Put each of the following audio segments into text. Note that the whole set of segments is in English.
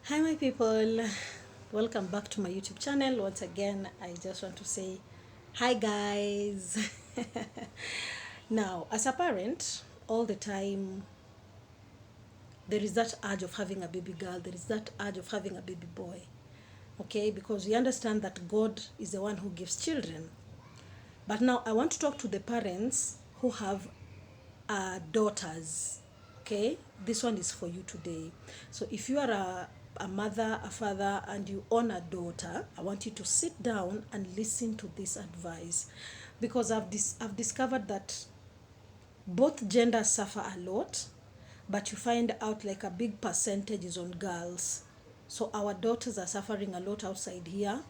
Hi my people, welcome back to my YouTube channel. Once again, I just want to say hi guys. Now, as a parent, all the time there is that urge of having a baby girl, there is that urge of having a baby boy. Okay, because we understand that God is the one who gives children. But now I want to talk to the parents who have daughters. Okay, this one is for you today. So if you are a mother, a father, and you own a daughter, I want you to sit down and listen to this advice, because I've discovered that both genders suffer a lot, but you find out like a big percentage is on girls. So our daughters are suffering a lot outside here,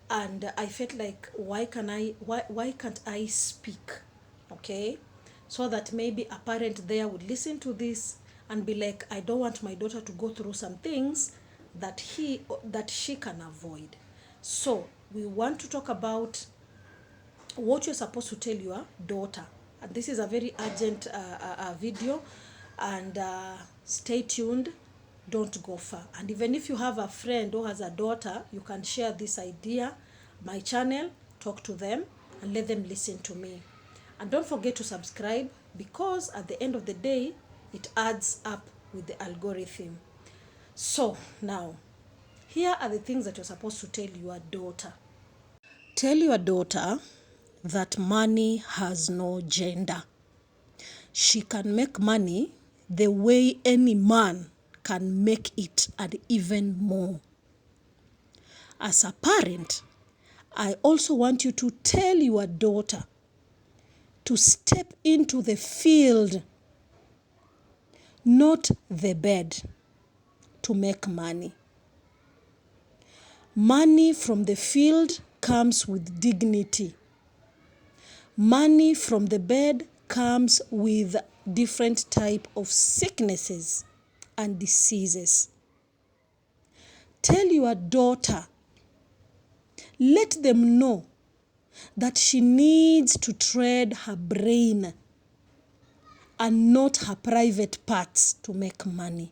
and I felt like why can't I speak, okay, so that maybe a parent there would listen to this and be like, I don't want my daughter to go through some things that she can avoid. So we want to talk about what you're supposed to tell your daughter, and this is a very urgent video, and stay tuned, don't go far. And even if you have a friend who has a daughter, you can share this idea, my channel, talk to them and let them listen to me. And don't forget to subscribe, because at the end of the day it adds up with the algorithm. So now, here are the things that you're supposed to tell your daughter. Tell your daughter that money has no gender. She can make money the way any man can make it, and even more. As a parent, I also want you to tell your daughter to step into the field, not the bed, to make money. Money from the field comes with dignity. Money from the bed comes with different type of sicknesses and diseases. Tell your daughter, let them know that she needs to trade her brain and not her private parts to make money.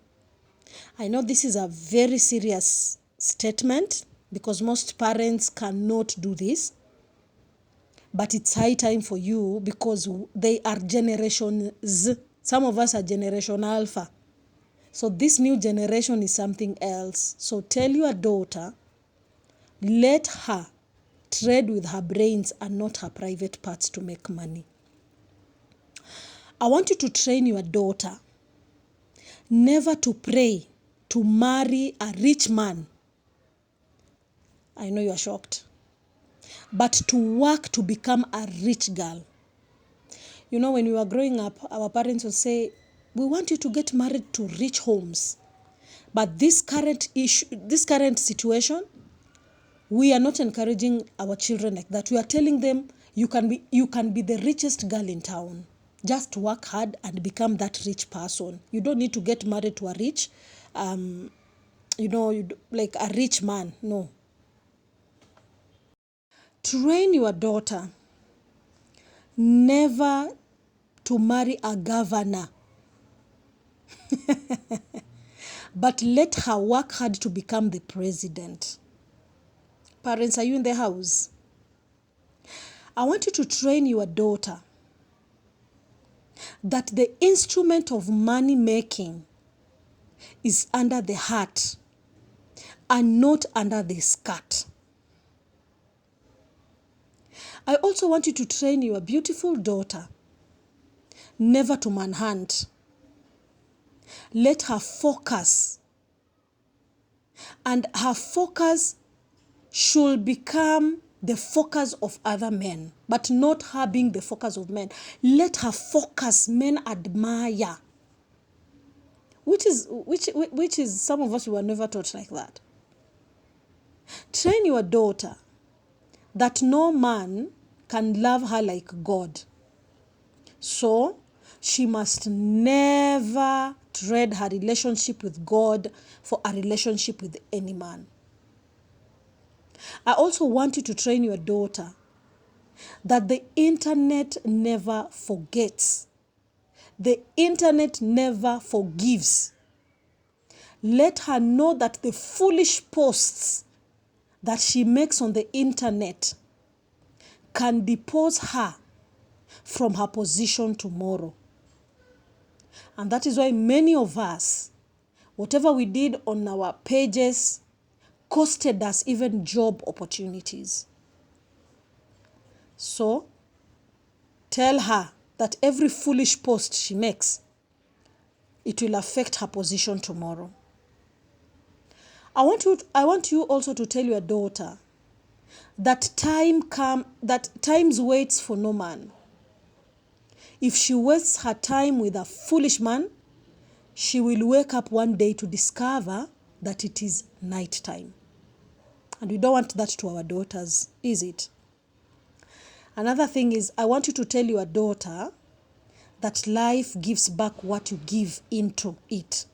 I know this is a very serious statement, because most parents cannot do this. But it's high time for you, because they are Generation Z. Some of us are Generation Alpha. So this new generation is something else. So tell your daughter, let her trade with her brains and not her private parts to make money. I want you to train your daughter never to pray to marry a rich man. I know you are shocked. But to work to become a rich girl. You know, when we were growing up, our parents would say, we want you to get married to rich homes. But this current situation, we are not encouraging our children like that. We are telling them, you can be the richest girl in town. Just work hard and become that rich person. You don't need to get married to a rich, like a rich man. No. Train your daughter never to marry a governor. But let her work hard to become the president. Parents, are you in the house? I want you to train your daughter that the instrument of money making is under the heart and not under the skirt. I also want you to train your beautiful daughter never to manhunt. Let her focus, and her focus should become the focus of other men, but not her being the focus of men. Let her focus men admire, which is some of us, we were never taught like that. Train your daughter that no man can love her like God. So she must never trade her relationship with God for a relationship with any man. I also want you to train your daughter that the internet never forgets. The internet never forgives. Let her know that the foolish posts that she makes on the internet can depose her from her position tomorrow. And that is why many of us, whatever we did on our pages, costed us even job opportunities. So, tell her that every foolish post she makes, it will affect her position tomorrow. I want you also to tell your daughter that times waits for no man. If she wastes her time with a foolish man, she will wake up one day to discover that it is night time. And we don't want that to our daughters, is it? Another thing is, I want you to tell your daughter that life gives back what you give into it.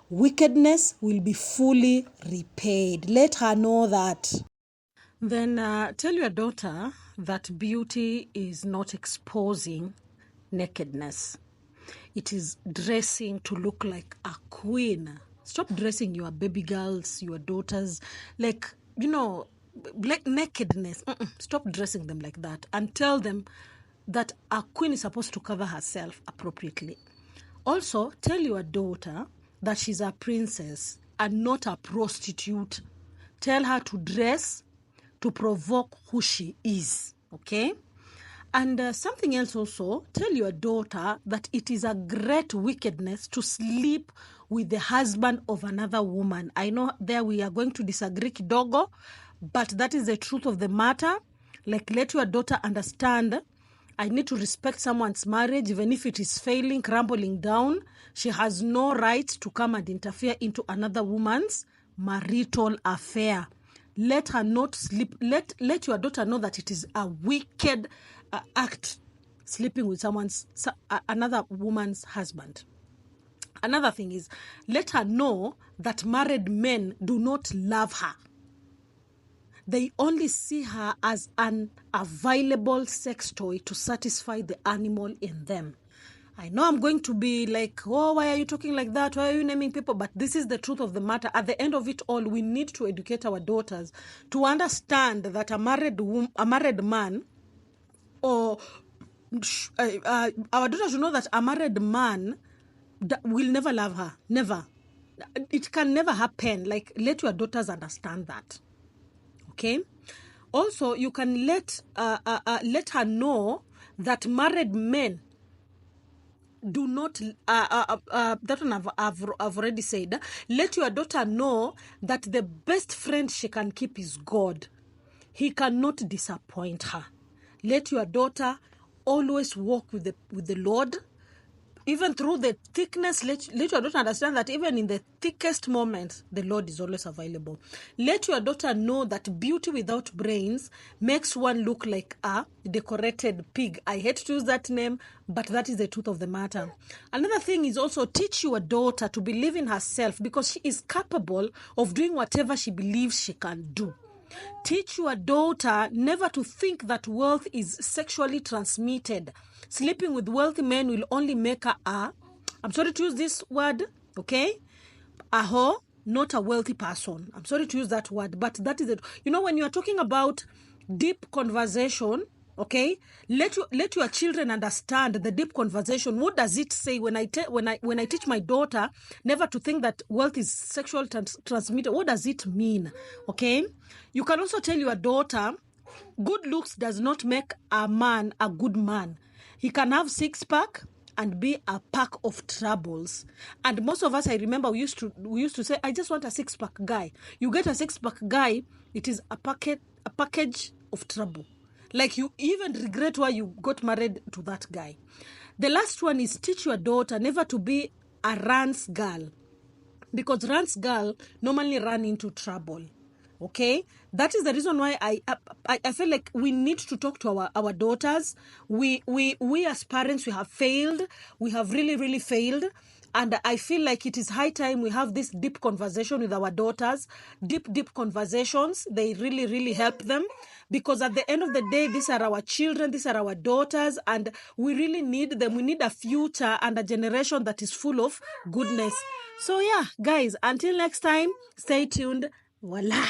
Wickedness will be fully repaid. Let her know that. Then tell your daughter that beauty is not exposing nakedness. It is dressing to look like a queen. Stop dressing your baby girls, your daughters, like nakedness. Stop dressing them like that, and tell them that a queen is supposed to cover herself appropriately. Also, tell your daughter that she's a princess and not a prostitute. Tell her to dress to provoke who she is, okay? And something else also, tell your daughter that it is a great wickedness to sleep with the husband of another woman. I know there we are going to disagree kidogo, but that is the truth of the matter. Like, let your daughter understand, I need to respect someone's marriage, even if it is failing, crumbling down. She has no right to come and interfere into another woman's marital affair. Let her not sleep. Let your daughter know that it is a wicked act, sleeping with another woman's husband. Another thing is, let her know that married men do not love her. They only see her as an available sex toy to satisfy the animal in them. I know I'm going to be like, oh, why are you talking like that? Why are you naming people? But this is the truth of the matter. At the end of it all, we need to educate our daughters to understand that a married man, or our daughters should know that a married man will never love her. Never. It can never happen. Like, let your daughters understand that. Okay? Also, you can let her know that married men do not, that one I've already said. Let your daughter know that the best friend she can keep is God. He cannot disappoint her. Let your daughter always walk with the Lord. Even through the thickness, let your daughter understand that even in the thickest moments, the Lord is always available. Let your daughter know that beauty without brains makes one look like a decorated pig. I hate to use that name, but that is the truth of the matter. Another thing is also teach your daughter to believe in herself, because she is capable of doing whatever she believes she can do. Teach your daughter never to think that wealth is sexually transmitted. Sleeping with wealthy men will only make her I'm sorry to use this word, okay? A hoe, not a wealthy person. I'm sorry to use that word, but that is it. When you are talking about deep conversation, okay, let your children understand the deep conversation. What does it say when I teach my daughter never to think that wealth is sexual transmitted? What does it mean? Okay, you can also tell your daughter good looks does not make a man a good man. He can have six-pack and be a pack of troubles. And most of us, I remember, we used to say, I just want a six-pack guy. You get a six-pack guy, it is a package of trouble. Like, you even regret why you got married to that guy. The last one is teach your daughter never to be a rance girl, because rance girl normally run into trouble. Okay, that is the reason why I feel like we need to talk to our daughters. We as parents, we have failed. We have really, really failed. And I feel like it is high time we have this deep conversation with our daughters. Deep conversations. They really, really help them, because at the end of the day, these are our children, these are our daughters, and we really need them. We need a future and a generation that is full of goodness. So yeah, guys, until next time, stay tuned. Voila.